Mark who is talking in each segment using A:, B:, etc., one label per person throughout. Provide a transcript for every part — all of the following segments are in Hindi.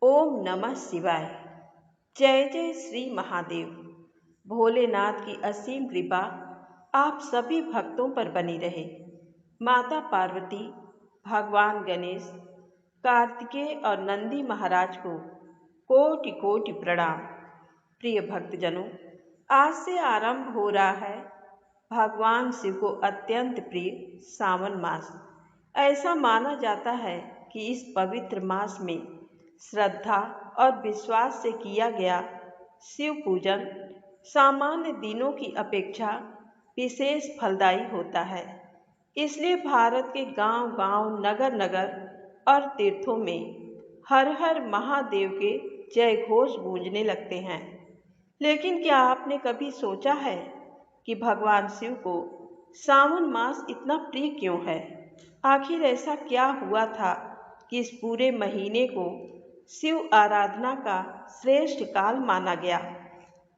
A: ओम नमः शिवाय। जय जय श्री महादेव। भोलेनाथ की असीम कृपा आप सभी भक्तों पर बनी रहे। माता पार्वती, भगवान गणेश, कार्तिकेय और नंदी महाराज को कोटि कोटि प्रणाम। प्रिय भक्तजनों, आज से आरंभ हो रहा है भगवान शिव को अत्यंत प्रिय सावन मास। ऐसा माना जाता है कि इस पवित्र मास में श्रद्धा और विश्वास से किया गया शिव पूजन सामान्य दिनों की अपेक्षा विशेष फलदायी होता है। इसलिए भारत के गांव-गांव, नगर-नगर और तीर्थों में हर हर महादेव के जय घोष गूंजने लगते हैं। लेकिन क्या आपने कभी सोचा है कि भगवान शिव को सावन मास इतना प्रिय क्यों है? आखिर ऐसा क्या हुआ था कि इस पूरे महीने को शिव आराधना का श्रेष्ठ काल माना गया?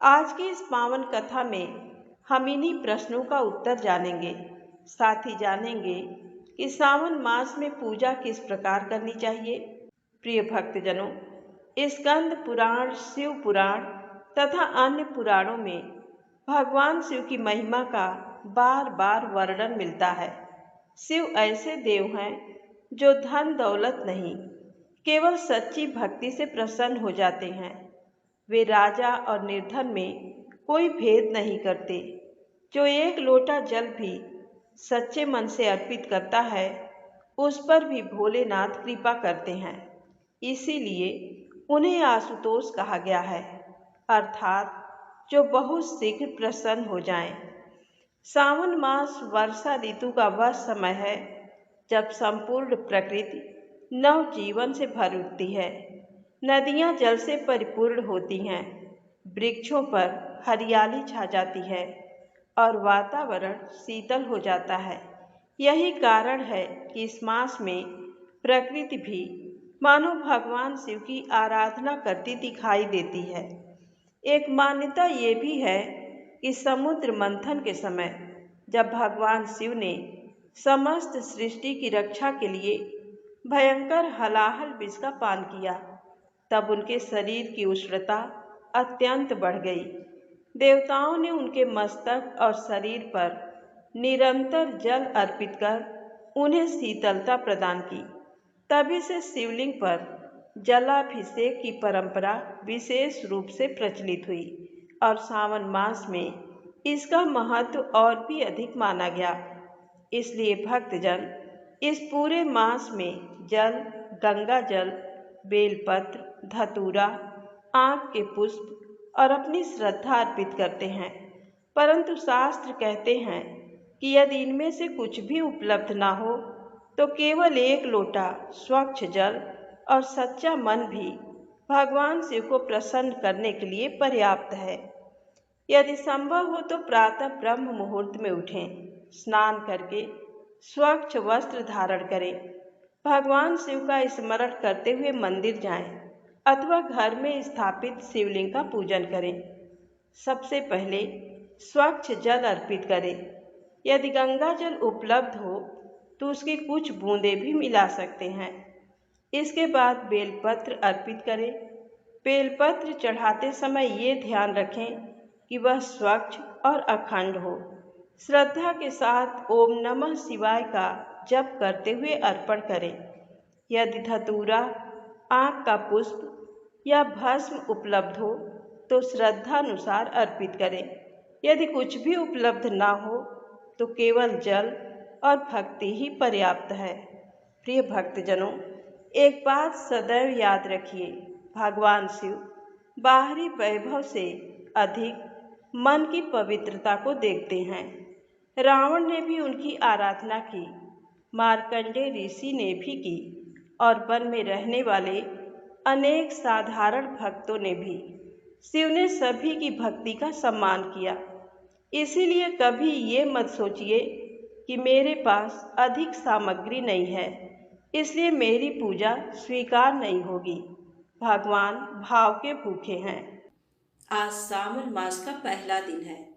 A: आज की इस पावन कथा में हम इन्हीं प्रश्नों का उत्तर जानेंगे। साथ ही जानेंगे कि सावन मास में पूजा किस प्रकार करनी चाहिए। प्रिय भक्तजनों, स्कंद पुराण, शिव पुराण तथा अन्य पुराणों में भगवान शिव की महिमा का बार बार वर्णन मिलता है। शिव ऐसे देव हैं जो धन दौलत नहीं, केवल सच्ची भक्ति से प्रसन्न हो जाते हैं। वे राजा और निर्धन में कोई भेद नहीं करते। जो एक लोटा जल भी सच्चे मन से अर्पित करता है, उस पर भी भोलेनाथ कृपा करते हैं। इसीलिए उन्हें आशुतोष कहा गया है, अर्थात जो बहुत शीघ्र प्रसन्न हो जाएं। सावन मास वर्षा ऋतु का वह समय है जब संपूर्ण प्रकृति नव जीवन से भर उठती है। नदियां जल से परिपूर्ण होती हैं, वृक्षों पर हरियाली छा जाती है और वातावरण शीतल हो जाता है। यही कारण है कि इस मास में प्रकृति भी मानो भगवान शिव की आराधना करती दिखाई देती है। एक मान्यता ये भी है कि समुद्र मंथन के समय जब भगवान शिव ने समस्त सृष्टि की रक्षा के लिए भयंकर हलाहल विष का पान किया, तब उनके शरीर की उष्णता अत्यंत बढ़ गई। देवताओं ने उनके मस्तक और शरीर पर निरंतर जल अर्पित कर उन्हें शीतलता प्रदान की। तभी से शिवलिंग पर जलाभिषेक की परंपरा विशेष रूप से प्रचलित हुई और सावन मास में इसका महत्व और भी अधिक माना गया। इसलिए भक्तजन इस पूरे मास में जल, गंगा जल, बेलपत्र, धतूरा, आक के पुष्प और अपनी श्रद्धा अर्पित करते हैं। परंतु शास्त्र कहते हैं कि यदि इनमें से कुछ भी उपलब्ध ना हो तो केवल एक लोटा स्वच्छ जल और सच्चा मन भी भगवान शिव को प्रसन्न करने के लिए पर्याप्त है। यदि संभव हो तो प्रातः ब्रह्म मुहूर्त में उठें, स्नान करके स्वच्छ वस्त्र धारण करें, भगवान शिव का स्मरण करते हुए मंदिर जाएं अथवा घर में स्थापित शिवलिंग का पूजन करें। सबसे पहले स्वच्छ जल अर्पित करें। यदि गंगा जल उपलब्ध हो तो उसकी कुछ बूंदें भी मिला सकते हैं। इसके बाद बेलपत्र अर्पित करें। बेलपत्र चढ़ाते समय ये ध्यान रखें कि वह स्वच्छ और अखंड हो। श्रद्धा के साथ ओम नमः शिवाय का जप करते हुए अर्पण करें। यदि धतूरा, आक का पुष्प या भस्म उपलब्ध हो तो श्रद्धानुसार अर्पित करें। यदि कुछ भी उपलब्ध ना हो तो केवल जल और भक्ति ही पर्याप्त है। प्रिय भक्तजनों, एक बात सदैव याद रखिए, भगवान शिव बाहरी वैभव से अधिक मन की पवित्रता को देखते हैं। रावण ने भी उनकी आराधना की, मार्कंडेय ऋषि ने भी की और वन में रहने वाले अनेक साधारण भक्तों ने भी। शिव ने सभी की भक्ति का सम्मान किया। इसीलिए कभी ये मत सोचिए कि मेरे पास अधिक सामग्री नहीं है, इसलिए मेरी पूजा स्वीकार नहीं होगी। भगवान भाव के भूखे हैं। आज सावन मास का पहला दिन है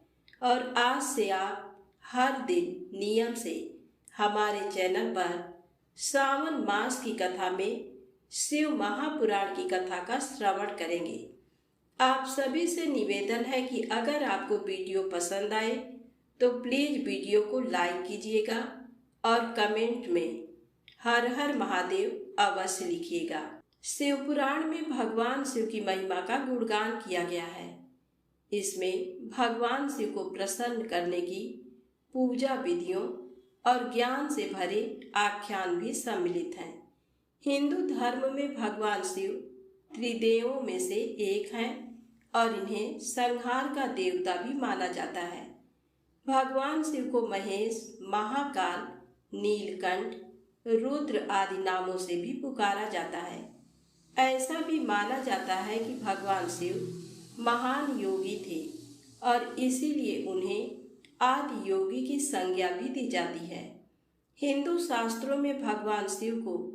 A: और आज से आप हर दिन नियम से हमारे चैनल पर सावन मास की कथा में शिव महापुराण की कथा का श्रवण करेंगे। आप सभी से निवेदन है कि अगर आपको वीडियो पसंद आए तो प्लीज वीडियो को लाइक कीजिएगा और कमेंट में हर हर महादेव अवश्य लिखिएगा। शिव पुराण में भगवान शिव की महिमा का गुणगान किया गया है। इसमें भगवान शिव को प्रसन्न करने की पूजा विधियों और ज्ञान से भरे आख्यान भी सम्मिलित हैं। हिंदू धर्म में भगवान शिव त्रिदेवों में से एक हैं और इन्हें संहार का देवता भी माना जाता है। भगवान शिव को महेश, महाकाल, नीलकंठ, रुद्र आदि नामों से भी पुकारा जाता है। ऐसा भी माना जाता है कि भगवान शिव महान योगी थे और इसीलिए उन्हें आदि योगी की संज्ञा भी दी जाती है। हिंदू शास्त्रों में भगवान शिव को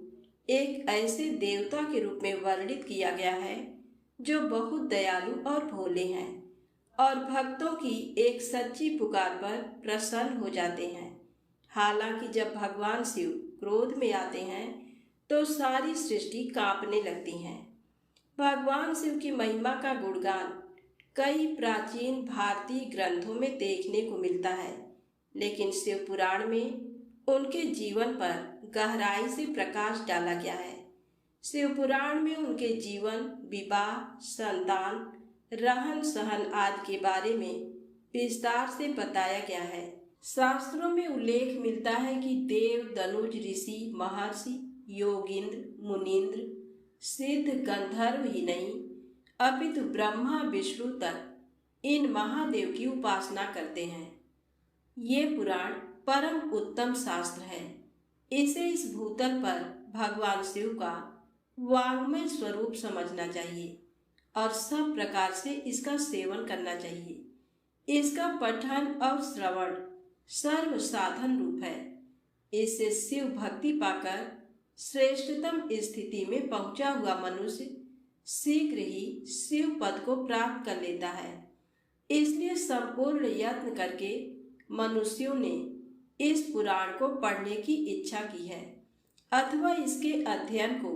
A: एक ऐसे देवता के रूप में वर्णित किया गया है जो बहुत दयालु और भोले हैं और भक्तों की एक सच्ची पुकार पर प्रसन्न हो जाते हैं। हालांकि जब भगवान शिव क्रोध में आते हैं तो सारी सृष्टि कांपने लगती है। भगवान शिव की महिमा का गुणगान कई प्राचीन भारतीय ग्रंथों में देखने को मिलता है, लेकिन शिव पुराण में उनके जीवन पर गहराई से प्रकाश डाला गया है। शिव पुराण में उनके जीवन, विवाह, संतान, रहन सहन आदि के बारे में विस्तार से बताया गया है। शास्त्रों में उल्लेख मिलता है कि देव, दनुज, ऋषि, महर्षि, योगिंद्र, मुनीन्द्र, सिद्ध, गंधर्व ही नहीं अपितु ब्रह्मा विष्णु तक इन महादेव की उपासना करते हैं। ये पुराण परम उत्तम शास्त्र है। इसे इस भूतल पर भगवान शिव का वाङ्मय स्वरूप समझना चाहिए और सब प्रकार से इसका सेवन करना चाहिए। इसका पठन और श्रवण सर्व साधन रूप है। इससे शिव भक्ति पाकर श्रेष्ठतम स्थिति में पहुंचा हुआ मनुष्य शीघ्र ही शिव पद को प्राप्त कर लेता है। इसलिए संपूर्ण यत्न करके मनुष्यों ने इस पुराण को पढ़ने की इच्छा की है अथवा इसके अध्ययन को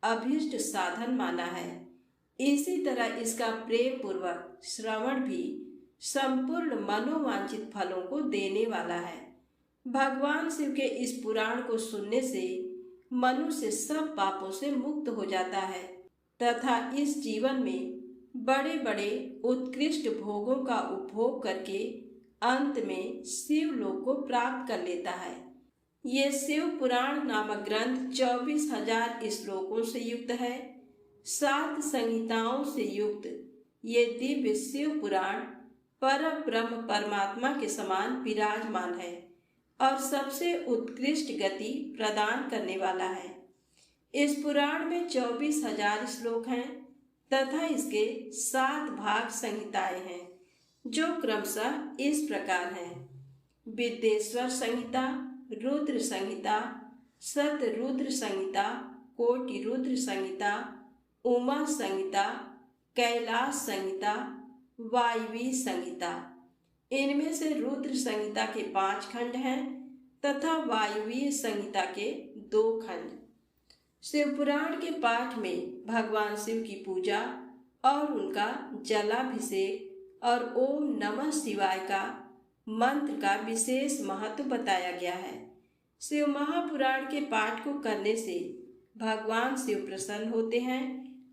A: अभीष्ट साधन माना है। इसी तरह इसका प्रेम पूर्वक श्रवण भी संपूर्ण मनोवांछित फलों को देने वाला है। भगवान शिव के इस पुराण को सुनने से मनुष्य सब पापों से मुक्त हो जाता है तथा इस जीवन में बड़े बड़े उत्कृष्ट भोगों का उपभोग करके अंत में शिव लोक को प्राप्त कर लेता है। ये शिव पुराण नामक ग्रंथ 24,000 श्लोकों से युक्त है। 7 संहिताओं से युक्त ये दिव्य शिव पुराण पर ब्रह्म परमात्मा के समान विराजमान है और सबसे उत्कृष्ट गति प्रदान करने वाला है। इस पुराण में 24,000 श्लोक हैं तथा इसके 7 भाग संहिताएं हैं जो क्रमशः इस प्रकार हैं: विद्येश्वर संहिता, रुद्र संहिता, शतरुद्र संहिता, कोटि रुद्र संहिता, उमा संहिता, कैलाश संहिता, वायवी संहिता। इनमें से रुद्र संहिता के 5 खंड हैं तथा वायवीय संहिता के 2 खंड। शिव पुराण के पाठ में भगवान शिव की पूजा और उनका जलाभिषेक और ओम नमः शिवाय का मंत्र का विशेष महत्व बताया गया है। शिव महापुराण के पाठ को करने से भगवान शिव प्रसन्न होते हैं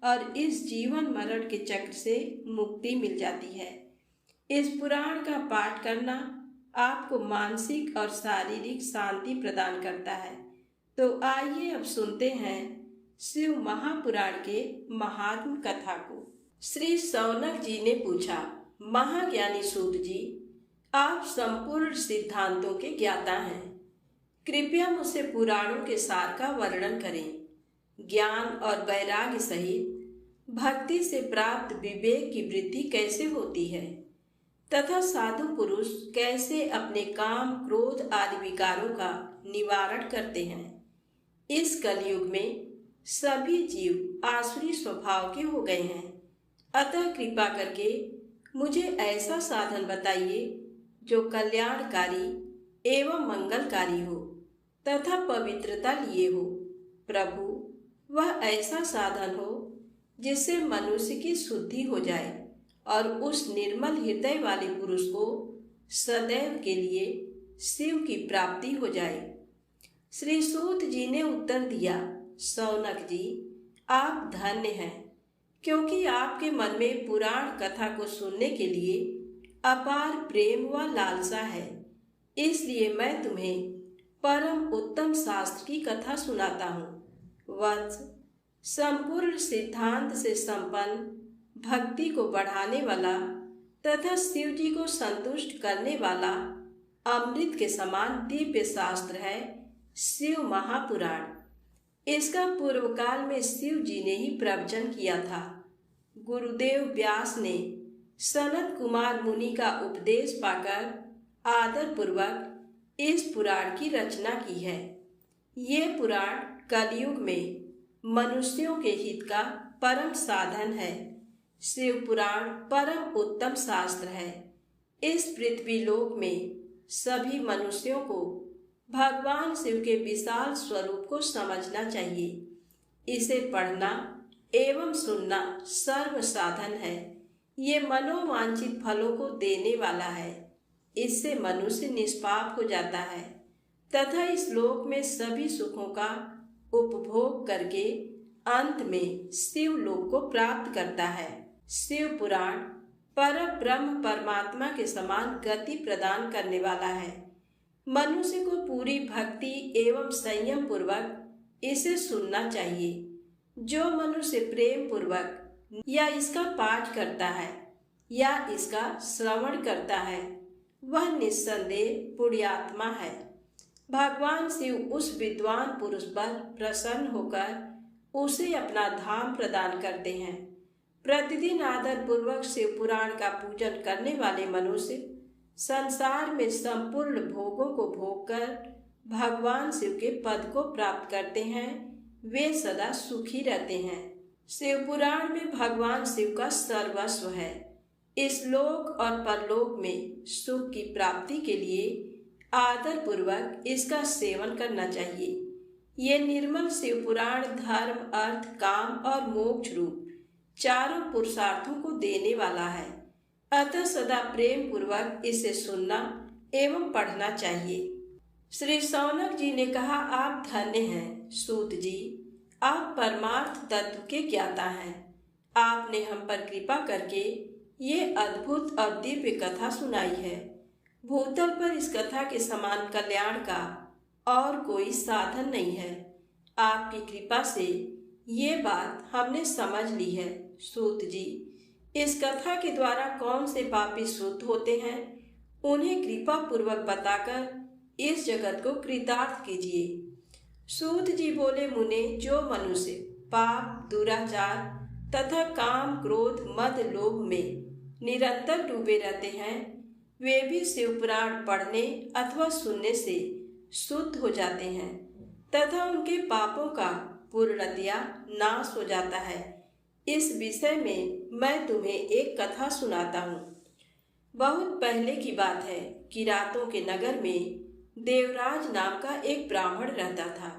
A: और इस जीवन मरण के चक्र से मुक्ति मिल जाती है। इस पुराण का पाठ करना आपको मानसिक और शारीरिक शांति प्रदान करता है। तो आइए अब सुनते हैं शिव महापुराण के महात्म कथा को। श्री शौनक जी ने पूछा, महाज्ञानी सूत जी, आप संपूर्ण सिद्धांतों के ज्ञाता हैं, कृपया मुझसे पुराणों के सार का वर्णन करें। ज्ञान और वैराग्य सहित भक्ति से प्राप्त विवेक की वृद्धि कैसे होती है तथा साधु पुरुष कैसे अपने काम, क्रोध आदि विकारों का निवारण करते हैं। इस कलयुग में सभी जीव आसुरी स्वभाव के हो गए हैं, अतः कृपा करके मुझे ऐसा साधन बताइए जो कल्याणकारी एवं मंगलकारी हो तथा पवित्रता लिए हो। प्रभु, वह ऐसा साधन हो जिससे मनुष्य की शुद्धि हो जाए और उस निर्मल हृदय वाले पुरुष को सदैव के लिए शिव की प्राप्ति हो जाए। श्री सूत जी ने उत्तर दिया, शौनक जी, आप धन्य हैं, क्योंकि आपके मन में पुराण कथा को सुनने के लिए अपार प्रेम व लालसा है। इसलिए मैं तुम्हें परम उत्तम शास्त्र की कथा सुनाता हूँ। वत्स, संपूर्ण सिद्धांत से संपन्न, भक्ति को बढ़ाने वाला तथा शिव जी को संतुष्ट करने वाला अमृत के समान दिव्य शास्त्र है शिव महापुराण। इसका पूर्व काल में शिव जी ने ही प्रवचन किया था। गुरुदेव व्यास ने सनत कुमार मुनि का उपदेश पाकर आदर पूर्वक इस पुराण की रचना की है। ये पुराण कलयुग में मनुष्यों के हित का परम साधन है। शिव पुराण परम उत्तम शास्त्र है। इस पृथ्वी लोक में सभी मनुष्यों को भगवान शिव के विशाल स्वरूप को समझना चाहिए। इसे पढ़ना एवं सुनना सर्व साधन है। ये मनोवांछित फलों को देने वाला है। इससे मनुष्य निष्पाप हो जाता है तथा इस लोक में सभी सुखों का उपभोग करके अंत में शिव लोक को प्राप्त करता है। शिव पुराण पर ब्रह्म परमात्मा के समान गति प्रदान करने वाला है। मनुष्य को पूरी भक्ति एवं संयम पूर्वक इसे सुनना चाहिए। जो मनुष्य प्रेम पूर्वक या इसका पाठ करता है या इसका श्रवण करता है, वह निस्संदेह पुण्यात्मा है। भगवान शिव उस विद्वान पुरुष पर प्रसन्न होकर उसे अपना धाम प्रदान करते हैं। प्रतिदिन आदर पूर्वक शिव पुराण का पूजन करने वाले मनुष्य संसार में संपूर्ण भोगों को भोग कर भगवान शिव के पद को प्राप्त करते हैं। वे सदा सुखी रहते हैं। शिव पुराण में भगवान शिव का सर्वस्व है। इस लोक और परलोक में सुख की प्राप्ति के लिए आदर पूर्वक इसका सेवन करना चाहिए। ये निर्मल शिव पुराण धर्म, अर्थ, काम और मोक्ष रूप चारों पुरुषार्थों को देने वाला है। अतः सदा प्रेम पूर्वक इसे सुनना एवं पढ़ना चाहिए। श्री शौनक जी ने कहा, आप धन्य हैं सूत जी, आप परमार्थ तत्व के ज्ञाता हैं। आपने हम पर कृपा करके ये अद्भुत और दिव्य कथा सुनाई है। भूतल पर इस कथा के समान कल्याण का और कोई साधन नहीं है। आपकी कृपा से ये बात हमने समझ ली है। सूत जी, इस कथा के द्वारा कौन से पापी शुद्ध होते हैं, उन्हें कृपा पूर्वक बताकर इस जगत को कृतार्थ कीजिए। सूत जी बोले, मुने, जो मनुष्य पाप, दुराचार तथा काम, क्रोध, मद, लोभ में निरंतर डूबे रहते हैं, वे भी शिव पुराण पढ़ने अथवा सुनने से शुद्ध हो जाते हैं तथा उनके पापों का पूर्णतया नाश हो जाता है। इस विषय में मैं तुम्हें एक कथा सुनाता हूँ। बहुत पहले की बात है कि रातों के नगर में देवराज नाम का एक ब्राह्मण रहता था।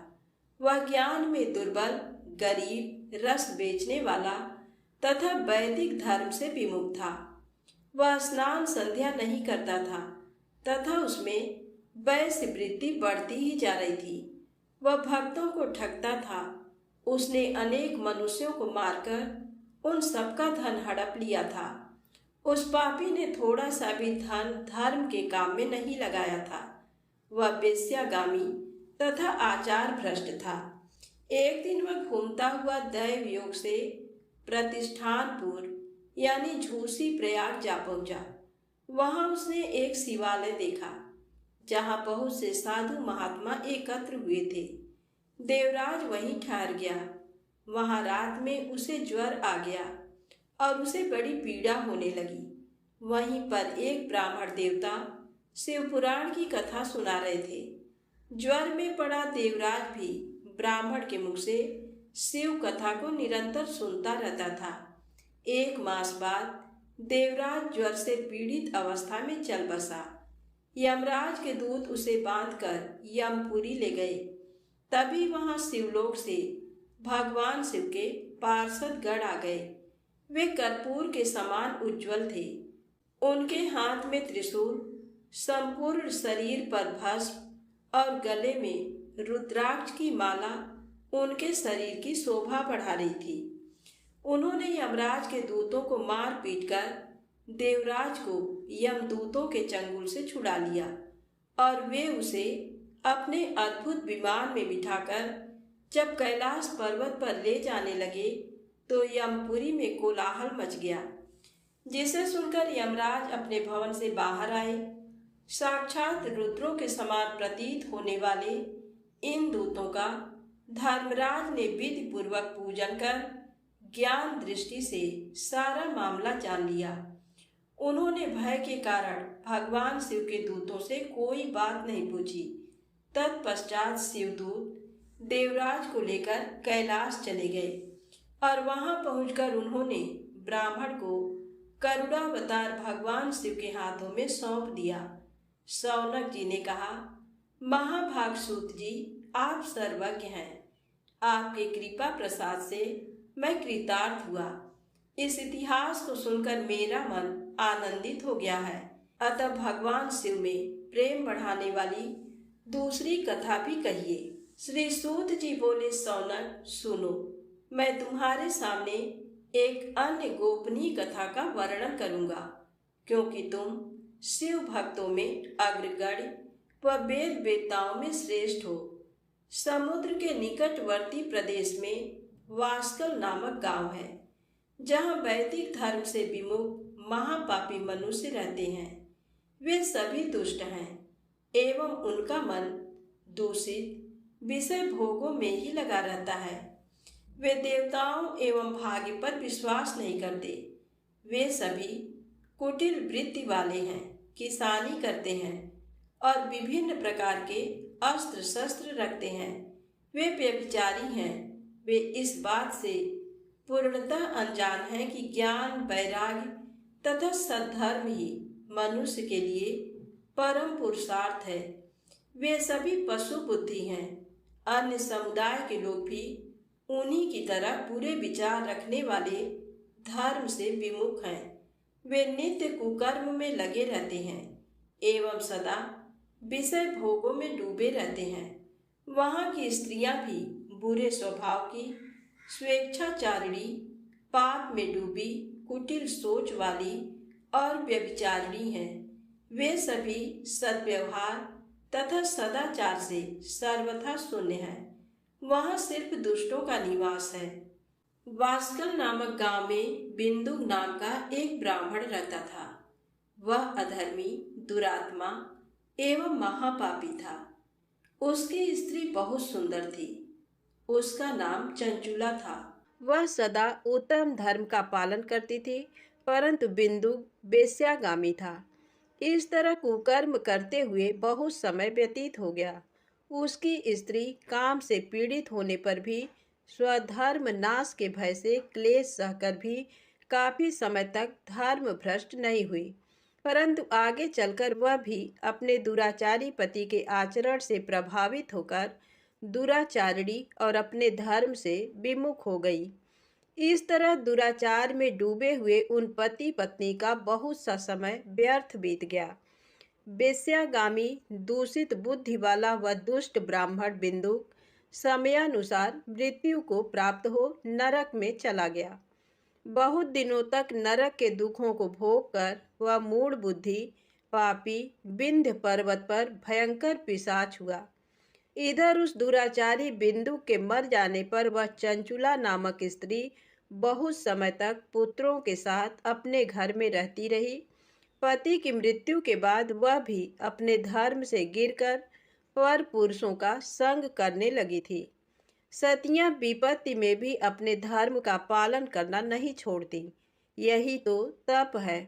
A: वह ज्ञान में दुर्बल, गरीब, रस बेचने वाला तथा वैदिक धर्म से विमुख था। वह स्नान संध्या नहीं करता था तथा उसमें वैश्य वृत्ति बढ़ती ही जा रही थी। वह भक्तों को ठगता था। उसने अनेक मनुष्यों को मारकर उन सबका धन हड़प लिया था। उस पापी ने थोड़ा सा भी धन धर्म के काम में नहीं लगाया था। वह वेश्यागामी तथा आचार भ्रष्ट था। एक दिन वह घूमता हुआ दैव योग से प्रतिष्ठानपुर यानी झूसी प्रयाग जा पहुंचा। वहां उसने एक शिवालय देखा जहां बहुत से साधु महात्मा एकत्र हुए थे। देवराज वहीं ठहर गया। वहां रात में उसे ज्वर आ गया और उसे बड़ी पीड़ा होने लगी। वहीं पर एक ब्राह्मण देवता शिव पुराण की कथा सुना रहे थे। ज्वर में पड़ा देवराज भी ब्राह्मण के मुख से शिव कथा को निरंतर सुनता रहता था। 1 मास बाद देवराज ज्वर से पीड़ित अवस्था में चल बसा। यमराज के दूत उसे बांधकर यमपुरी ले गए। तभी वहां शिवलोक से भगवान शिव के पार्षद गण आ गए। वे कर्पूर के समान उज्जवल थे। उनके हाथ में त्रिशूल, संपूर्ण शरीर पर भस्म और गले में रुद्राक्ष की माला उनके शरीर की शोभा बढ़ा रही थी। उन्होंने यमराज के दूतों को मार पीट कर देवराज को यमदूतों के चंगुल से छुड़ा लिया और वे उसे अपने अद्भुत विमान में बिठाकर जब कैलाश पर्वत पर ले जाने लगे तो यमपुरी में कोलाहल मच गया, जिसे सुनकर यमराज अपने भवन से बाहर आए। साक्षात रुद्रों के समान प्रतीत होने वाले इन दूतों का धर्मराज ने विधि पूर्वक पूजन कर ज्ञान दृष्टि से सारा मामला जान लिया। उन्होंने भय के कारण भगवान शिव के दूतों से कोई बात नहीं पूछी। तत्पश्चात शिवदूत देवराज को लेकर कैलाश चले गए और वहां पहुंचकर उन्होंने ब्राह्मण को करुणावतार भगवान शिव के हाथों में सौंप दिया। शौनक जी ने कहा, महाभाग सूत जी, आप सर्वज्ञ हैं। आपके कृपा प्रसाद से मैं कृतार्थ हुआ। इस इतिहास को सुनकर मेरा मन आनंदित हो गया है। अतः भगवान शिव में प्रेम बढ़ाने वाली दूसरी कथा भी कहिए। श्री सूत जी बोले, शौनक सुनो, मैं तुम्हारे सामने एक अन्य गोपनीय कथा का वर्णन करूंगा, क्योंकि तुम शिव भक्तों में अग्रगण्य व वेद वेत्ताओं में श्रेष्ठ हो। समुद्र के निकटवर्ती प्रदेश में वास्कल नामक गांव है, जहां वैदिक धर्म से विमुख महापापी मनुष्य रहते हैं। वे सभी दुष्ट हैं एवं उनका मन दूषित विषय भोगों में ही लगा रहता है। वे देवताओं एवं भाग्य पर विश्वास नहीं करते। वे सभी कुटिल वृत्ति वाले हैं, किसानी करते हैं और विभिन्न प्रकार के अस्त्र शस्त्र रखते हैं। वे व्यभिचारी हैं। वे इस बात से पूर्णतः अनजान हैं कि ज्ञान, वैराग्य तथा सद्धर्म ही मनुष्य के लिए परम पुरुषार्थ है। वे सभी पशु बुद्धि हैं। अन्य समुदाय के लोग भी उन्हीं की तरह बुरे विचार रखने वाले धर्म से विमुख हैं। वे नित्य कुकर्म में लगे रहते हैं एवं सदा विषय भोगों में डूबे रहते हैं। वहाँ की स्त्रियां भी बुरे स्वभाव की, स्वेच्छाचारिणी, पाप में डूबी, कुटिल सोच वाली और व्यभिचारिणी हैं। वे सभी सद्व्यवहार तथा सदाचार से सर्वथा शून्य हैं। वहाँ सिर्फ दुष्टों का निवास है। वास्कल नामक गांव में बिंदु नाम का एक ब्राह्मण रहता था। वह अधर्मी, दुरात्मा एवं महापापी था। उसकी स्त्री बहुत सुंदर थी। उसका नाम चंचुला था। वह सदा उत्तम धर्म का पालन करती थी, परंतु बिंदु वेश्यागामी था। इस तरह कुकर्म करते हुए बहुत समय व्यतीत हो गया। उसकी स्त्री काम से पीड़ित होने पर भी स्वधर्म नाश के भय से क्लेश सहकर भी काफी समय तक धर्म भ्रष्ट नहीं हुई, परंतु आगे चलकर वह भी अपने दुराचारी पति के आचरण से प्रभावित होकर दुराचारिणी और अपने धर्म से विमुख हो गई। इस तरह दुराचार में डूबे हुए उन पति पत्नी का बहुत सा समय व्यर्थ बीत गया। वेश्यागामी, दूषित बुद्धि वाला व दुष्ट ब्राह्मण बिंदु समयानुसार मृत्यु को प्राप्त हो नरक में चला गया। बहुत दिनों तक नरक के दुखों को भोग कर वह मूढ़ बुद्धि पापी विंध्य पर्वत पर भयंकर पिशाच हुआ। इधर उस दुराचारी बिंदु के मर जाने पर वह चंचुला नामक स्त्री बहुत समय तक पुत्रों के साथ अपने घर में रहती रही। पति की मृत्यु के बाद वह भी अपने धर्म से गिरकर पर पुरुषों का संग करने लगी थी। सतियां विपत्ति में भी अपने धर्म का पालन करना नहीं छोड़ती। यही तो तप है।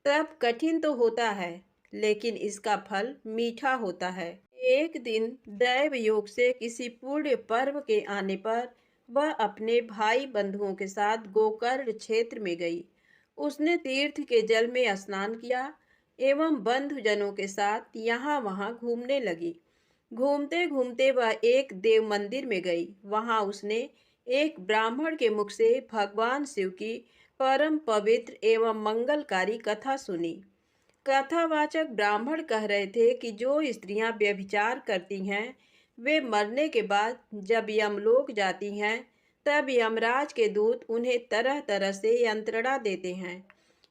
A: तप कठिन तो होता है, लेकिन इसका फल मीठा होता है। एक दिन दैव योग से किसी पुण्य पर्व के आने पर वह अपने भाई बंधुओं के साथ गोकर्ण क्षेत्र में गई। उसने तीर्थ के जल में स्नान किया एवं बंधुजनों के साथ यहाँ वहाँ घूमने लगी। घूमते घूमते वह एक देव मंदिर में गई। वहाँ उसने एक ब्राह्मण के मुख से भगवान शिव की परम पवित्र एवं मंगलकारी कथा सुनी। कथावाचक ब्राह्मण कह रहे थे कि जो स्त्रियां व्यभिचार करती हैं वे मरने के बाद जब यमलोक जाती हैं तब यमराज के दूत उन्हें तरह तरह से यंत्रणा देते हैं।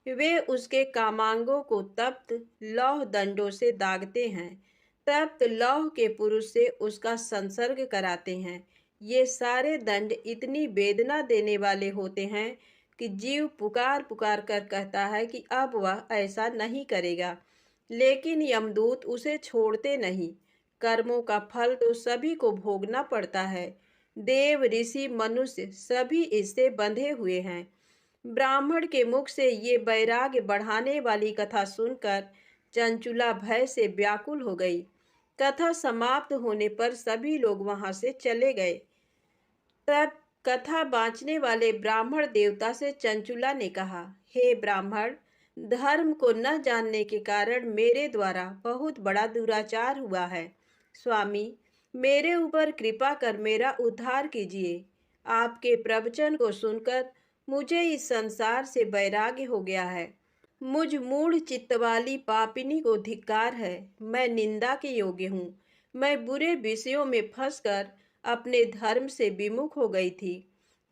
A: वे उसके कामांगों को तप्त लौह दंडों से दागते हैं। तप्त लौह के पुरुष से उसका संसर्ग कराते हैं। ये सारे दंड इतनी वेदना देने वाले होते हैं कि जीव पुकार पुकार कर कहता है कि अब वह ऐसा नहीं करेगा, लेकिन यमदूत उसे छोड़ते नहीं। कर्मों का फल तो सभी को भोगना पड़ता है। देव ऋषि मनुष्य सभी इससे बंधे हुए हैं। ब्राह्मण के मुख से ये वैराग्य बढ़ाने वाली कथा सुनकर चंचुला भय से व्याकुल हो गई। कथा समाप्त होने पर सभी लोग वहां से चले गए। तब कथा बाँचने वाले ब्राह्मण देवता से चंचुला ने कहा, हे ब्राह्मण, धर्म को न जानने के कारण मेरे द्वारा बहुत बड़ा दुराचार हुआ है। स्वामी, मेरे ऊपर कृपा कर मेरा उद्धार कीजिए। आपके प्रवचन को सुनकर मुझे इस संसार से वैराग्य हो गया है। मुझ मूढ़ चित्त वाली पापिनी को धिक्कार है। मैं निंदा के योग्य हूँ। मैं बुरे विषयों में फंसकर अपने धर्म से विमुख हो गई थी।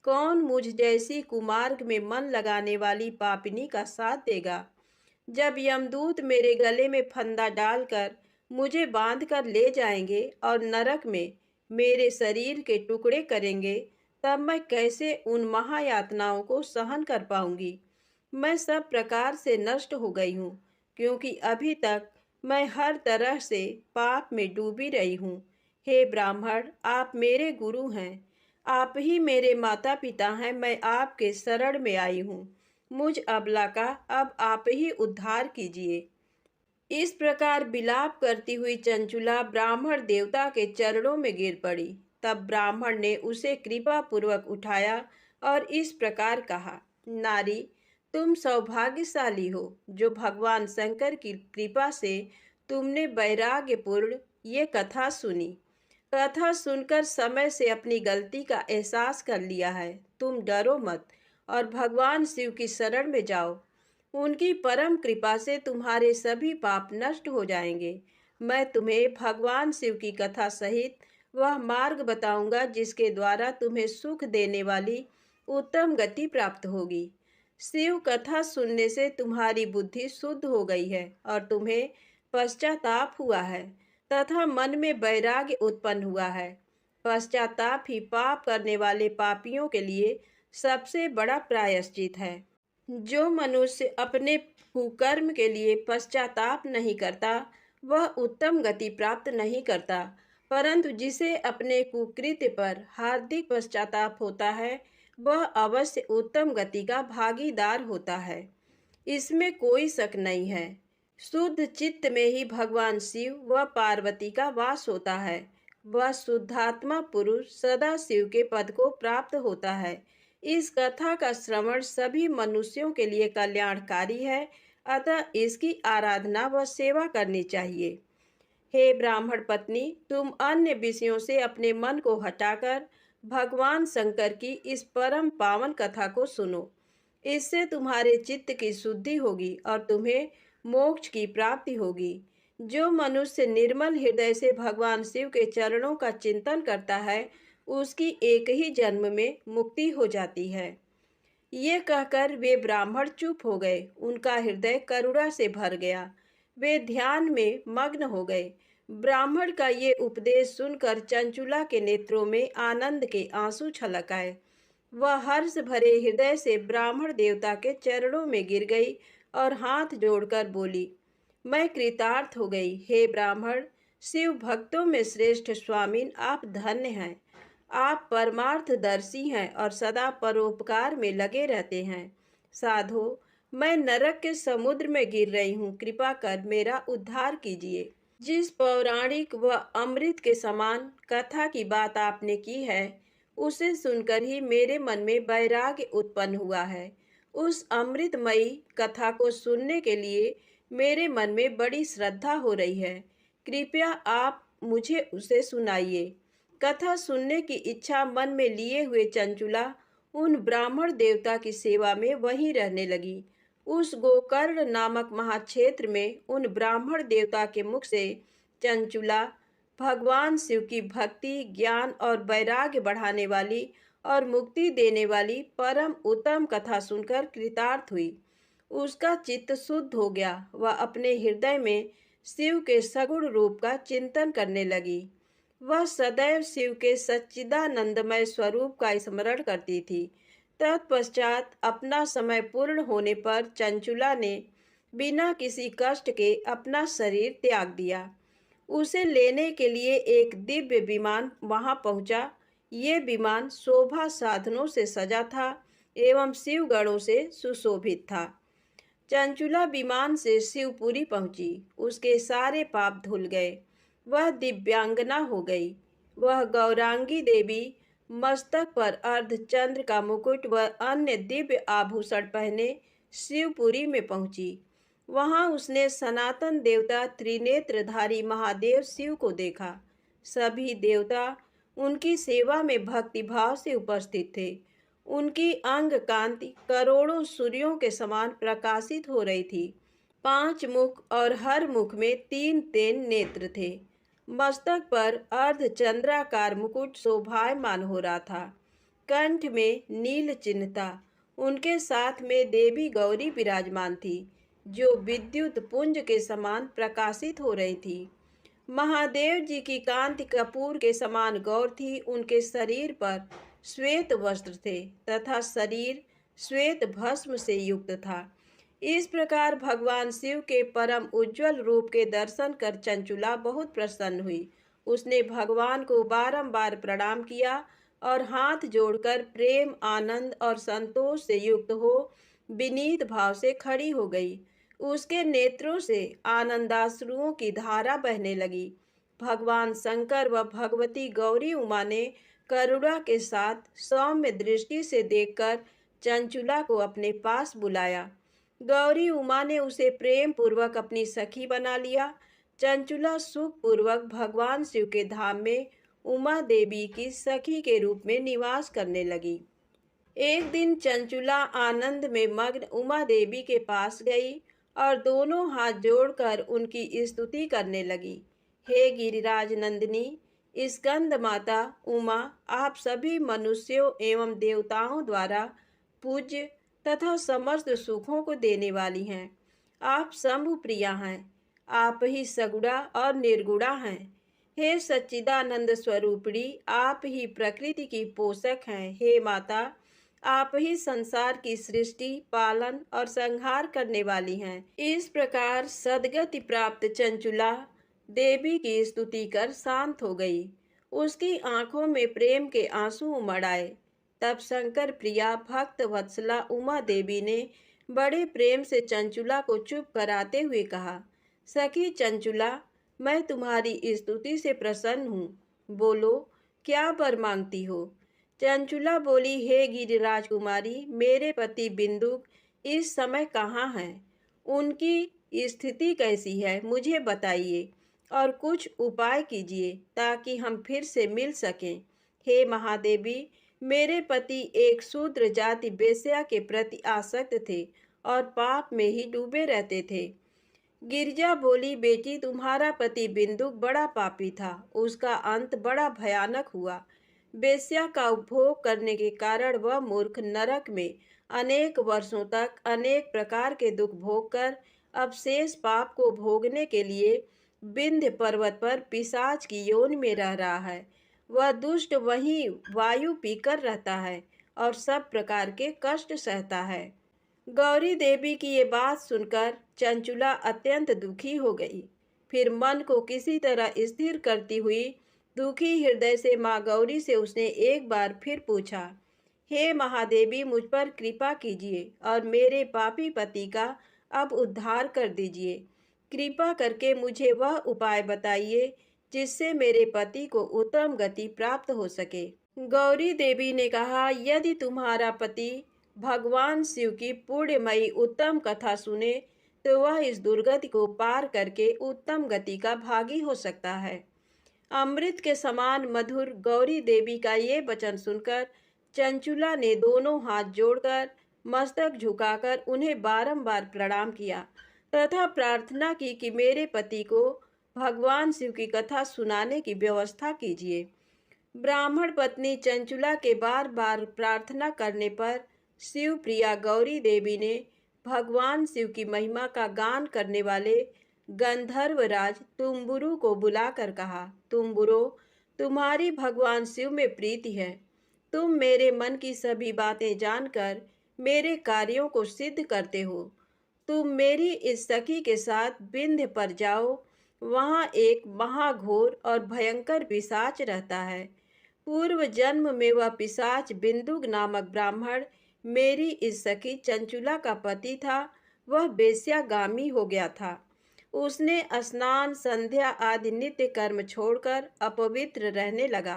A: कौन मुझ जैसी कुमार्ग में मन लगाने वाली पापिनी का साथ देगा? जब यमदूत मेरे गले में फंदा डालकर मुझे बांधकर ले जाएंगे और नरक में मेरे शरीर के टुकड़े करेंगे, तब मैं कैसे उन महायातनाओं को सहन कर पाऊंगी? मैं सब प्रकार से नष्ट हो गई हूँ, क्योंकि अभी तक मैं हर तरह से पाप में डूबी रही हूँ। हे ब्राह्मण, आप मेरे गुरु हैं। आप ही मेरे माता पिता हैं। मैं आपके शरण में आई हूँ। मुझ अबला का अब आप ही उद्धार कीजिए। इस प्रकार विलाप करती हुई चंचुला ब्राह्मण देवता के चरणों में गिर पड़ी। तब ब्राह्मण ने उसे कृपा पूर्वक उठाया और इस प्रकार कहा, नारी, तुम सौभाग्यशाली हो जो भगवान शंकर की कृपा से तुमने वैराग्यपूर्ण ये कथा सुनी। कथा सुनकर समय से अपनी गलती का एहसास कर लिया है। तुम डरो मत और भगवान शिव की शरण में जाओ। उनकी परम कृपा से तुम्हारे सभी पाप नष्ट हो जाएंगे। मैं तुम्हें भगवान शिव की कथा सहित वह मार्ग बताऊंगा जिसके द्वारा तुम्हें सुख देने वाली उत्तम गति प्राप्त होगी। शिव कथा सुनने से तुम्हारी बुद्धि शुद्ध हो गई है और तुम्हें पश्चाताप हुआ है तथा मन में वैराग्य उत्पन्न हुआ है। पश्चाताप ही पाप करने वाले पापियों के लिए सबसे बड़ा प्रायश्चित है। जो मनुष्य अपने कुकर्म के लिए पश्चाताप नहीं करता वह उत्तम गति प्राप्त नहीं करता, परंतु जिसे अपने कुकृत्य पर हार्दिक पश्चाताप होता है वह अवश्य उत्तम गति का भागीदार होता है। इसमें कोई शक नहीं है। शुद्ध चित्त में ही भगवान शिव व पार्वती का वास होता है। वह शुद्धात्मा पुरुष सदा शिव के पद को प्राप्त होता है। इस कथा का श्रवण सभी मनुष्यों के लिए कल्याणकारी है, अतः इसकी आराधना व सेवा करनी चाहिए। हे ब्राह्मण पत्नी, तुम अन्य विषयों से अपने मन को हटाकर भगवान शंकर की इस परम पावन कथा को सुनो। इससे तुम्हारे चित्त की शुद्धि होगी और तुम्हें मोक्ष की प्राप्ति होगी। जो मनुष्य निर्मल हृदय से भगवान शिव के चरणों का चिंतन करता है उसकी एक ही जन्म में मुक्ति हो जाती है। ये कहकर वे ब्राह्मण चुप हो गए। उनका हृदय करुणा से भर गया। वे ध्यान में मग्न हो गए। ब्राह्मण का ये उपदेश सुनकर चंचुला के नेत्रों में आनंद के आंसू छलक आए। वह हर्ष भरे हृदय से ब्राह्मण देवता के चरणों में गिर गई और हाथ जोड़कर बोली, मैं कृतार्थ हो गई। हे ब्राह्मण, शिव भक्तों में श्रेष्ठ स्वामिन, आप धन्य हैं। आप परमार्थदर्शी हैं और सदा परोपकार में लगे रहते हैं। साधो, मैं नरक के समुद्र में गिर रही हूँ। कृपा कर मेरा उद्धार कीजिए। जिस पौराणिक व अमृत के समान कथा की बात आपने की है उसे सुनकर ही मेरे मन में वैराग्य उत्पन्न हुआ है। उस अमृतमयी कथा को सुनने के लिए मेरे मन में बड़ी श्रद्धा हो रही है। कृपया आप मुझे उसे सुनाइए। कथा सुनने की इच्छा मन में लिए हुए चंचुला उन ब्राह्मण देवता की सेवा में वहीं रहने लगी। उस गोकर्ण नामक महाक्षेत्र में उन ब्राह्मण देवता के मुख से चंचुला भगवान शिव की भक्ति, ज्ञान और वैराग्य बढ़ाने वाली और मुक्ति देने वाली परम उत्तम कथा सुनकर कृतार्थ हुई। उसका चित्त शुद्ध हो गया। वह अपने हृदय में शिव के सगुण रूप का चिंतन करने लगी। वह सदैव शिव के सच्चिदानंदमय स्वरूप का स्मरण करती थी। तत्पश्चात अपना समय पूर्ण होने पर चंचुला ने बिना किसी कष्ट के अपना शरीर त्याग दिया। उसे लेने के लिए एक दिव्य विमान वहां पहुंचा। ये विमान शोभा साधनों से सजा था एवं शिवगणों से सुशोभित था। चंचुला विमान से शिवपुरी पहुंची। उसके सारे पाप धुल गए। वह दिव्यांगना हो गई। वह गौरांगी देवी मस्तक पर अर्धचंद्र का मुकुट व अन्य दिव्य आभूषण पहने शिवपुरी में पहुंची। वहां उसने सनातन देवता त्रिनेत्रधारी महादेव शिव को देखा। सभी देवता उनकी सेवा में भक्तिभाव से उपस्थित थे। उनकी अंग कांति करोड़ों सूर्यों के समान प्रकाशित हो रही थी। 5 मुख और हर मुख में 3 नेत्र थे। मस्तक पर अर्धचंद्राकार मुकुट शोभायमान हो रहा था। कंठ में नील चिन्ह था। उनके साथ में देवी गौरी विराजमान थी, जो विद्युत पुंज के समान प्रकाशित हो रही थी। महादेव जी की कांति कपूर के समान गौर थी। उनके शरीर पर श्वेत वस्त्र थे तथा शरीर श्वेत भस्म से युक्त था। इस प्रकार भगवान शिव के परम उज्जवल रूप के दर्शन कर चंचुला बहुत प्रसन्न हुई। उसने भगवान को बारंबार प्रणाम किया और हाथ जोड़कर प्रेम, आनंद और संतोष से युक्त हो विनीत भाव से खड़ी हो गई। उसके नेत्रों से आनंदाश्रुओं की धारा बहने लगी। भगवान शंकर व भगवती गौरी उमा ने करुणा के साथ सौम्य दृष्टि से देखकर चंचुला को अपने पास बुलाया। गौरी उमा ने उसे प्रेम पूर्वक अपनी सखी बना लिया। चंचुला सुख पूर्वक भगवान शिव के धाम में उमा देवी की सखी के रूप में निवास करने लगी। एक दिन चंचुला आनंद में मग्न उमा देवी के पास गई और दोनों हाथ जोड़कर उनकी स्तुति करने लगी। हे गिरिराज नंदिनी, स्कंद माता उमा, आप सभी मनुष्यों एवं देवताओं द्वारा पूज्य तथा समस्त सुखों को देने वाली हैं। आप शंभु प्रिया हैं। आप ही सगुणा और निर्गुणा हैं। हे सच्चिदानंद स्वरूपिणी, आप ही प्रकृति की पोषक हैं। हे माता, आप ही संसार की सृष्टि, पालन और संहार करने वाली हैं। इस प्रकार सद्गति प्राप्त चंचुला देवी की स्तुति कर शांत हो गई। उसकी आंखों में प्रेम के आंसू उमड़ आए। तब शंकर प्रिया भक्त वत्सला उमा देवी ने बड़े प्रेम से चंचुला को चुप कराते हुए कहा, सखी चंचुला, मैं तुम्हारी स्तुति से प्रसन्न हूँ। बोलो, क्या वर मांगती हो? चंचुला बोली, हे गिरिराज कुमारी, मेरे पति बिंदुक इस समय कहाँ हैं? उनकी स्थिति कैसी है मुझे बताइए और कुछ उपाय कीजिए ताकि हम फिर से मिल सकें। हे महादेवी, मेरे पति एक शूद्र जाति वेश्या के प्रति आसक्त थे और पाप में ही डूबे रहते थे। गिरिजा बोली, बेटी, तुम्हारा पति बिंदुक बड़ा पापी था। उसका अंत बड़ा भयानक हुआ। वेश्या का उपभोग करने के कारण वह मूर्ख नरक में अनेक वर्षों तक अनेक प्रकार के दुख भोगकर अब शेष पाप को भोगने के लिए विंध्य पर्वत पर पिशाच की योनि में रह रहा है। वह दुष्ट वहीं वायु पीकर रहता है और सब प्रकार के कष्ट सहता है। गौरी देवी की ये बात सुनकर चंचुला अत्यंत दुखी हो गई। फिर मन को किसी तरह स्थिर करती हुई दुखी हृदय से माँ गौरी से उसने एक बार फिर पूछा, हे महादेवी, मुझ पर कृपा कीजिए और मेरे पापी पति का अब उद्धार कर दीजिए। कृपा करके मुझे वह उपाय बताइए जिससे मेरे पति को उत्तम गति प्राप्त हो सके। गौरी देवी ने कहा, यदि तुम्हारा पति भगवान शिव की पुण्यमयी उत्तम कथा सुने तो वह इस दुर्गति को पार करके उत्तम गति का भागी हो सकता है। अमृत के समान मधुर गौरी देवी का ये वचन सुनकर चंचुला ने दोनों हाथ जोड़कर मस्तक झुकाकर उन्हें बारंबार प्रणाम किया तथा प्रार्थना की कि मेरे पति को भगवान शिव की कथा सुनाने की व्यवस्था कीजिए। ब्राह्मण पत्नी चंचुला के बार बार प्रार्थना करने पर शिव प्रिया गौरी देवी ने भगवान शिव की महिमा का गान करने वाले गंधर्वराज तुम्बुरु को बुलाकर कहा, तुम्बुरो, तुम्हारी भगवान शिव में प्रीति है। तुम मेरे मन की सभी बातें जानकर मेरे कार्यों को सिद्ध करते हो। तुम मेरी इस सखी के साथ विंध्य पर जाओ, वहाँ एक महाघोर और भयंकर पिशाच रहता है। पूर्व जन्म में वह पिशाच बिंदुक नामक ब्राह्मण मेरी इस सखी चंचुला का पति था। वह वेश्यागामी हो गया था। उसने स्नान संध्या आदि नित्य कर्म छोड़कर अपवित्र रहने लगा।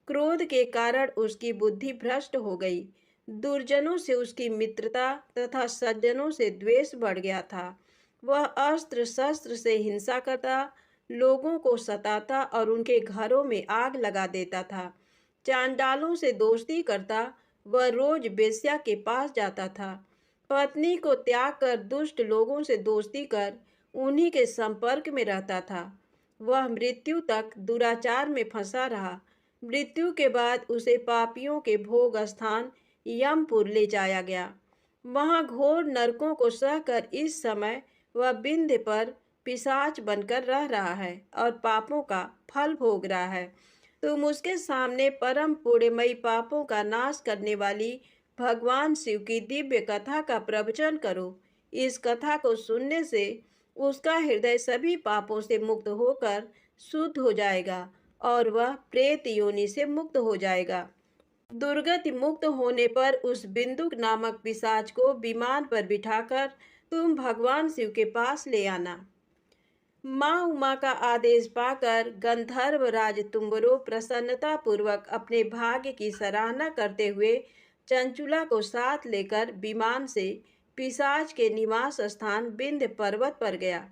A: क्रोध के कारण उसकी बुद्धि भ्रष्ट हो गई। दुर्जनों से उसकी मित्रता तथा सज्जनों से द्वेष बढ़ गया था। वह अस्त्र शस्त्र से हिंसा करता, लोगों को सताता और उनके घरों में आग लगा देता था। चांडालों से दोस्ती करता, वह रोज वेश्या के पास जाता था। पत्नी को त्याग कर दुष्ट लोगों से दोस्ती कर उन्हीं के संपर्क में रहता था। वह मृत्यु तक दुराचार में फंसा रहा। मृत्यु के बाद उसे पापियों के भोग स्थान यमपुर ले जाया गया। वहाँ घोर नरकों को सहकर इस समय वह विंध्य पर पिशाच बनकर रह रहा है और पापों का फल भोग रहा है। तुम उसके सामने परम पुण्यमयी पापों का नाश करने वाली भगवान शिव की दिव्य कथा का प्रवचन करो। इस कथा को सुनने से उसका हृदय सभी पापों से मुक्त होकर शुद्ध हो जाएगा और वह प्रेत योनि से मुक्त हो जाएगा। दुर्गति मुक्त होने पर उस बिंदुक नामक पिशाच को विमान पर बिठाकर तुम भगवान शिव के पास ले आना। माँ उमा का आदेश पाकर गंधर्वराज तुम्बरो प्रसन्नता पूर्वक अपने भाग्य की सराहना करते हुए चंचुला को साथ लेकर विमान से पिशाच के निवास स्थान विंध्य पर्वत पर गया।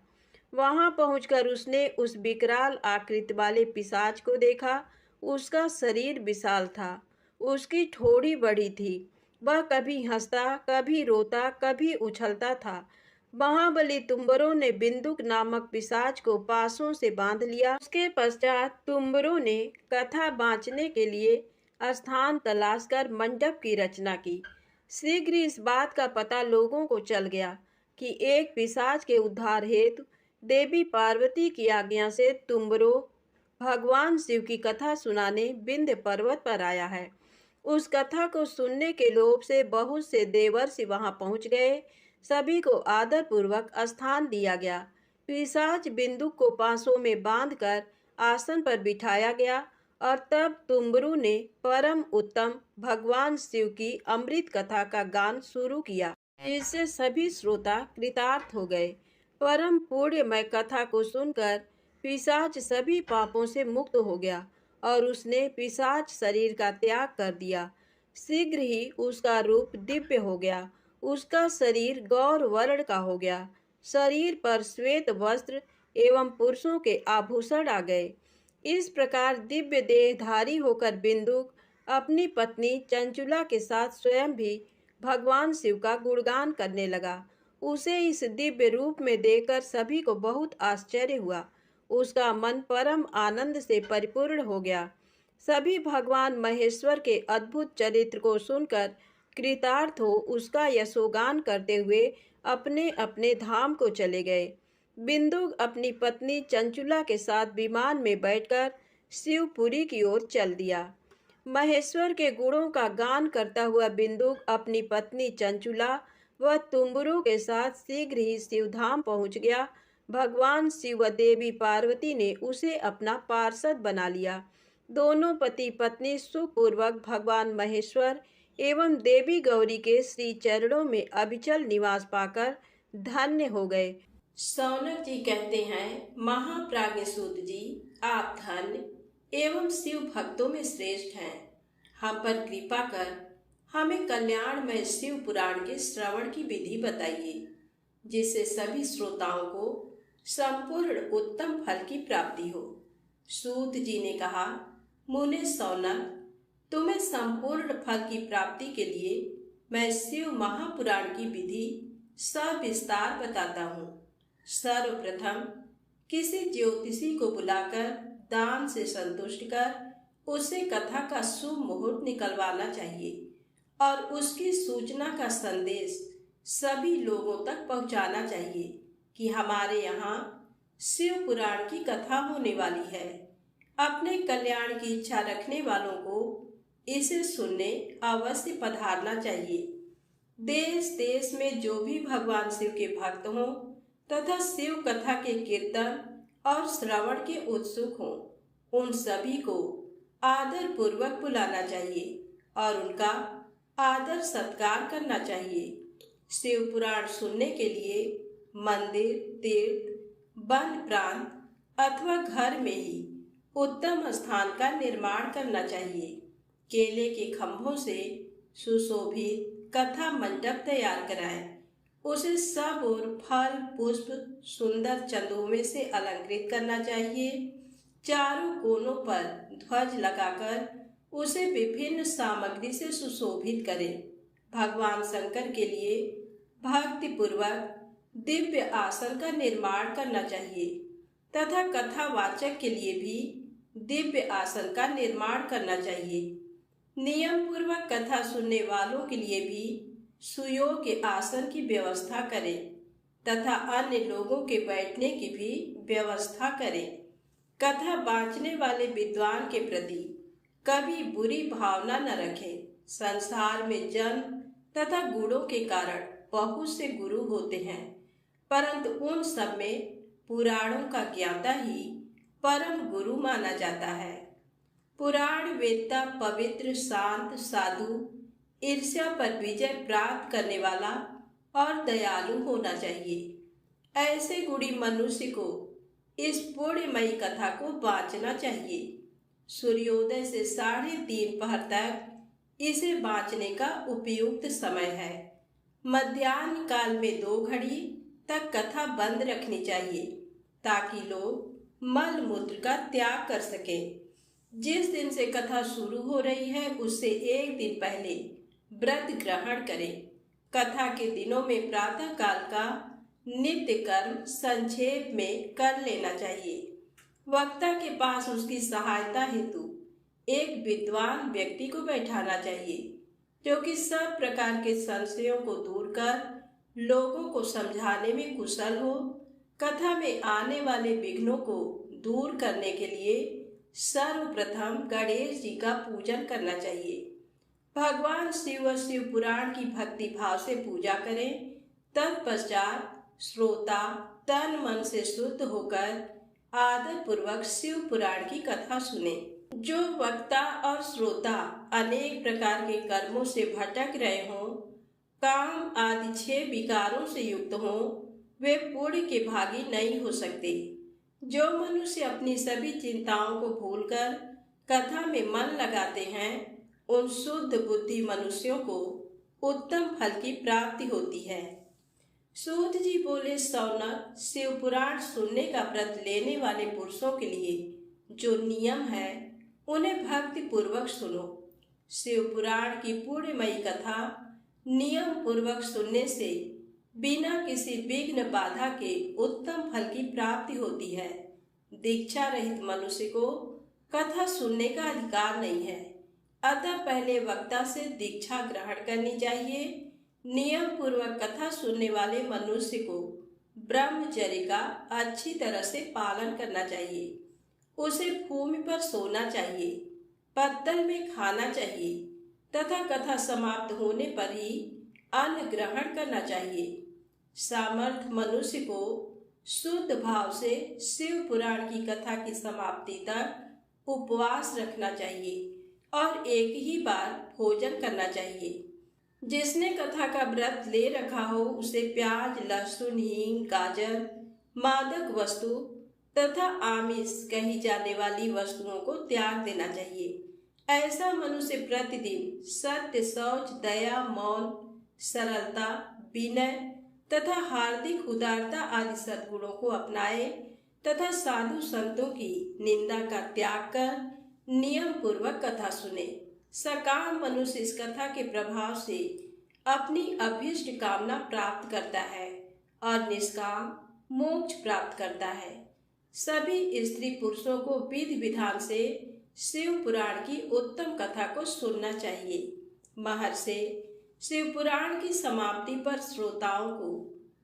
A: वहां पहुंचकर उसने उस विकराल आकृति वाले पिशाच को देखा। उसका शरीर विशाल था, उसकी ठोड़ी बड़ी थी। वह कभी हंसता, कभी रोता, कभी उछलता था। महाबली तुम्बरों ने बिंदुक नामक पिशाच को पासों से बांध लिया। उसके पश्चात तुम्बरों ने कथा बाँचने के लिए स्थान तलाश कर मंडप की रचना की। शीघ्र इस बात का पता लोगों को चल गया कि एक पिशाच के उद्धार हेतु देवी पार्वती की आज्ञा से तुम्बरो भगवान शिव की कथा सुनाने विंध्य पर्वत पर आया है। उस कथा को सुनने के लोभ से बहुत से देवर्षि वहां पहुंच गए। सभी को आदर पूर्वक स्थान दिया गया। पिशाच बिंदुक को पासों में बांधकर आसन पर बिठाया गया और तब तुम्बरू ने परम उत्तम भगवान शिव की अमृत कथा का गान शुरू किया, जिससे सभी श्रोता कृतार्थ हो गए। परम पुण्यमय कथा को सुनकर पिशाच सभी पापों से मुक्त हो गया और उसने पिशाच शरीर का त्याग कर दिया। शीघ्र ही उसका रूप दिव्य हो गया। उसका शरीर गौर वर्ण का हो गया। शरीर पर श्वेत वस्त्र एवं पुरुषों के आभूषण आ गए। इस प्रकार दिव्य देहधारी होकर बिंदुक अपनी पत्नी चंचुला के साथ स्वयं भी भगवान शिव का गुणगान करने लगा। उसे इस दिव्य रूप में देखकर सभी को बहुत आश्चर्य हुआ। उसका मन परम आनंद से परिपूर्ण हो गया। सभी भगवान महेश्वर के अद्भुत चरित्र को सुनकर कृतार्थ हो उसका यशोगान करते हुए अपने अपने धाम को चले गए। बिंदुक अपनी पत्नी चंचुला के साथ विमान में बैठकर शिवपुरी की ओर चल दिया। महेश्वर के गुणों का गान करता हुआ बिंदुक अपनी पत्नी चंचुला व तुम्बरू के साथ शीघ्र ही शिवधाम पहुंच गया। भगवान शिव व देवी पार्वती ने उसे अपना पार्षद बना लिया। दोनों पति पत्नी सुखपूर्वक भगवान महेश्वर एवं देवी गौरी के श्री चरणों में अविचल निवास पाकर धन्य हो गए। सौनक जी कहते हैं, महाप्राज्ञ सूत जी, आप धन्य एवं शिव भक्तों में श्रेष्ठ हैं। हम पर कृपा कर हमें कल्याणमय शिव पुराण के श्रवण की विधि बताइए, जिससे सभी श्रोताओं को संपूर्ण उत्तम फल की प्राप्ति हो। सूत जी ने कहा, मुने सौनक, तुम्हें संपूर्ण फल की प्राप्ति के लिए मैं शिव महापुराण की विधि सविस्तार बताता हूँ। सर्वप्रथम किसी ज्योतिषी को बुलाकर दान से संतुष्ट कर उसे कथा का शुभ मुहूर्त निकलवाना चाहिए और उसकी सूचना का संदेश सभी लोगों तक पहुंचाना चाहिए कि हमारे यहाँ शिव पुराण की कथा होने वाली है। अपने कल्याण की इच्छा रखने वालों को इसे सुनने अवश्य पधारना चाहिए। देश देश में जो भी भगवान शिव के भक्त हों तथा शिव कथा के कीर्तन और श्रवण के उत्सुक हों, उन सभी को आदर पूर्वक बुलाना चाहिए और उनका आदर सत्कार करना चाहिए। शिव पुराण सुनने के लिए मंदिर, तीर्थ, वन प्रांत अथवा घर में ही उत्तम स्थान का निर्माण करना चाहिए। केले के खंभों से सुशोभित कथा मंडप तैयार कराएं। उसे सब और फल, पुष्प, सुंदर चंदोमे से अलंकृत करना चाहिए। चारों कोनों पर ध्वज लगाकर उसे विभिन्न सामग्री से सुशोभित करें। भगवान शंकर के लिए भक्ति पूर्वक दिव्य आसन का निर्माण करना चाहिए तथा कथावाचक के लिए भी दिव्य आसन का निर्माण करना चाहिए। नियम पूर्वक कथा सुनने वालों के लिए भी सुयोग्य आसन की व्यवस्था करें तथा अन्य लोगों के बैठने की भी व्यवस्था करें। कथा बाँचने वाले विद्वान के प्रति कभी बुरी भावना न रखें। संसार में जन्म तथा गुणों के कारण बहुत से गुरु होते हैं, परंतु उन सब में पुराणों का ज्ञाता ही परम गुरु माना जाता है। पुराण वेत्ता पवित्र, शांत, साधु, ईर्ष्या पर विजय प्राप्त करने वाला और दयालु होना चाहिए। ऐसे गुणी मनुष्य को इस पुण्यमयी कथा को बाँचना चाहिए। सूर्योदय से 3:30 पहर तक इसे बाँचने का उपयुक्त समय है। मध्याह्न काल में 2 घड़ी तक कथा बंद रखनी चाहिए ताकि लोग मल मूत्र का त्याग कर सकें। जिस दिन से कथा शुरू हो रही है उससे 1 दिन पहले व्रत ग्रहण करें। कथा के दिनों में प्रातः काल का नित्य कर्म संक्षेप में कर लेना चाहिए। वक्ता के पास उसकी सहायता हेतु एक विद्वान व्यक्ति को बैठाना चाहिए जो कि सब प्रकार के संशयों को दूर कर लोगों को समझाने में कुशल हो। कथा में आने वाले विघ्नों को दूर करने के लिए सर्वप्रथम गणेश जी का पूजन करना चाहिए। भगवान शिव व शिव पुराण की भक्ति भाव से पूजा करें। तत्पश्चात श्रोता तन मन से शुद्ध होकर आदर पूर्वक शिव पुराण की कथा सुने। जो वक्ता और श्रोता अनेक प्रकार के कर्मों से भटक रहे हों, काम आदि 6 विकारों से युक्त हों, वे पुण्य के भागी नहीं हो सकते। जो मनुष्य अपनी सभी चिंताओं को भूलकर कथा में मन लगाते हैं, उन शुद्ध बुद्धि मनुष्यों को उत्तम फल की प्राप्ति होती है। सूत जी बोले, सौनक, शिव पुराण सुनने का व्रत लेने वाले पुरुषों के लिए जो नियम है उन्हें भक्ति पूर्वक सुनो। शिव पुराण की पुण्यमयी कथा नियम पूर्वक सुनने से बिना किसी विघ्न बाधा के उत्तम फल की प्राप्ति होती है। दीक्षा रहित मनुष्य को कथा सुनने का अधिकार नहीं है, अतः पहले वक्ता से दीक्षा ग्रहण करनी चाहिए। नियम पूर्वक कथा सुनने वाले मनुष्य को ब्रह्मचर्य का अच्छी तरह से पालन करना चाहिए। उसे भूमि पर सोना चाहिए, पत्तल में खाना चाहिए तथा कथा समाप्त होने पर ही अन्न ग्रहण करना चाहिए। सामर्थ मनुष्य को शुद्ध भाव से शिव पुराण की कथा की समाप्ति तक उपवास रखना चाहिए और एक ही बार भोजन करना चाहिए। जिसने कथा का व्रत ले रखा हो उसे प्याज, लहसुन, हींग, गाजर, मादक वस्तु तथा आमिष कही जाने वाली वस्तुओं को त्याग देना चाहिए। ऐसा मनुष्य प्रतिदिन सत्य, शौच, दया, मौन, सरलता, विनय तथा हार्दिक उदारता आदि सद्गुणों को अपनाए
B: तथा साधु संतों की निंदा का त्याग कर नियम पूर्वक कथा सुने। सकाम मनुष्य इस कथा के प्रभाव से अपनी अभीष्ट कामना प्राप्त करता है और निष्काम मोक्ष प्राप्त करता है। सभी स्त्री पुरुषों को विधि विधान से शिव पुराण की उत्तम कथा को सुनना चाहिए। महर्षि शिव पुराण की समाप्ति पर श्रोताओं को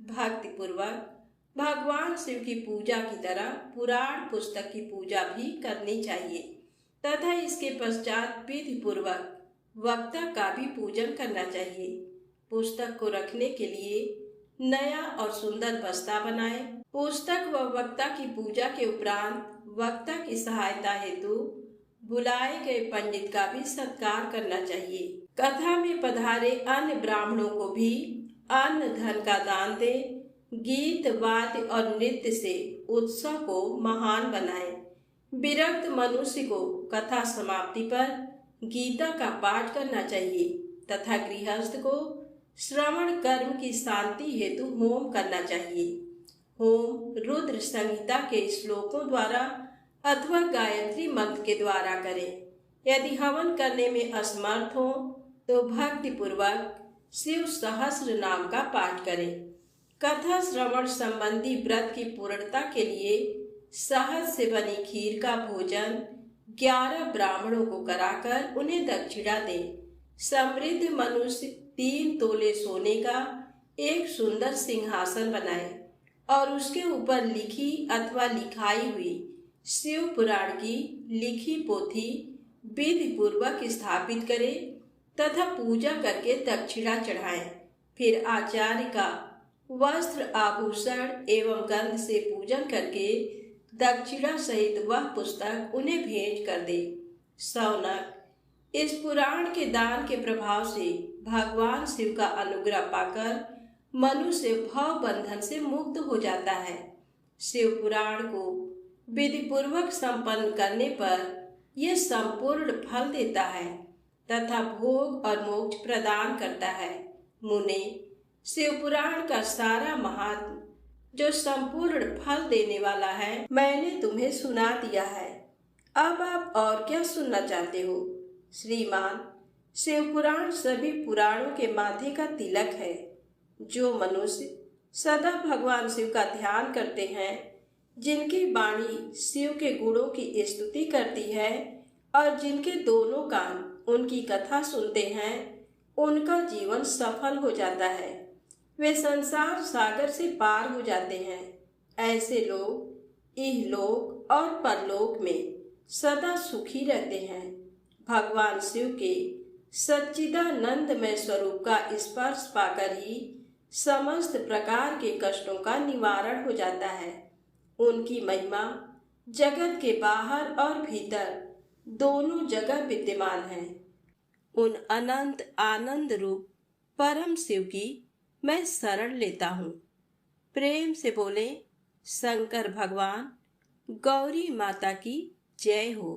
B: भक्ति पूर्वक भगवान शिव की पूजा की तरह पुराण पुस्तक की पूजा भी करनी चाहिए तथा इसके पश्चात विधि पूर्वक वक्ता का भी पूजन करना चाहिए। पुस्तक को रखने के लिए नया और सुंदर बस्ता बनाएं। पुस्तक व वक्ता की पूजा के उपरांत वक्ता की सहायता हेतु बुलाए गए पंडित का भी सत्कार करना चाहिए। कथा में पधारे अन्य ब्राह्मणों को भी अन्न धन का दान दे। गीत वाद्य और नृत्य से उत्सव को महान बनाए। विरक्त मनुष्य को कथा समाप्ति पर गीता का पाठ करना चाहिए तथा गृहस्थ को श्रवण कर्म की शांति हेतु होम करना चाहिए। होम रुद्र संहिता के श्लोकों द्वारा अथवा गायत्री मंत्र के द्वारा करें। यदि हवन करने में असमर्थ हो तो भक्ति पूर्वक शिव सहस्र नाम का पाठ करें। कथा श्रवण संबंधी व्रत की पूर्णता के लिए शहद से बनी खीर का भोजन 11 ब्राह्मणों को कराकर उन्हें दक्षिणा दें। समृद्ध मनुष्य 3 तोले सोने का एक सुंदर सिंहासन बनाए और उसके ऊपर लिखी अथवा लिखाई हुई शिव पुराण की लिखी पोथी विधि पूर्वक स्थापित करे तथा पूजा करके दक्षिणा चढ़ाएं। फिर आचार्य का वस्त्र आभूषण एवं गंध से पूजन करके दक्षिणा सहित वह पुस्तक उन्हें भेंट कर दे। शौनक इस पुराण के दान के प्रभाव से भगवान शिव का अनुग्रह पाकर मनुष्य भव बंधन से मुक्त हो जाता है। शिव पुराण को विधि पूर्वक संपन्न करने पर यह संपूर्ण फल देता है तथा भोग और मोक्ष प्रदान करता है। मुने शिव पुराण का सारा महात्म जो संपूर्ण फल देने वाला है मैंने तुम्हें सुना दिया है। अब आप और क्या सुनना चाहते हो? श्रीमान, शिव पुराण सभी पुराणों के माथे का तिलक है। जो मनुष्य सदा भगवान शिव का ध्यान करते हैं, जिनकी वाणी शिव के गुणों की स्तुति करती है और जिनके दोनों कान उनकी कथा सुनते हैं, उनका जीवन सफल हो जाता है। वे संसार सागर से पार हो जाते हैं। ऐसे लोग इहलोक और परलोक में सदा सुखी रहते हैं। भगवान शिव के सच्चिदानंदमय स्वरूप का स्पर्श पाकर ही समस्त प्रकार के कष्टों का निवारण हो जाता है। उनकी महिमा जगत के बाहर और भीतर दोनों जगह विद्यमान है। उन अनंत आनंद रूप परम शिव की मैं शरण लेता हूँ। प्रेम से बोले शंकर भगवान, गौरी माता की जय हो।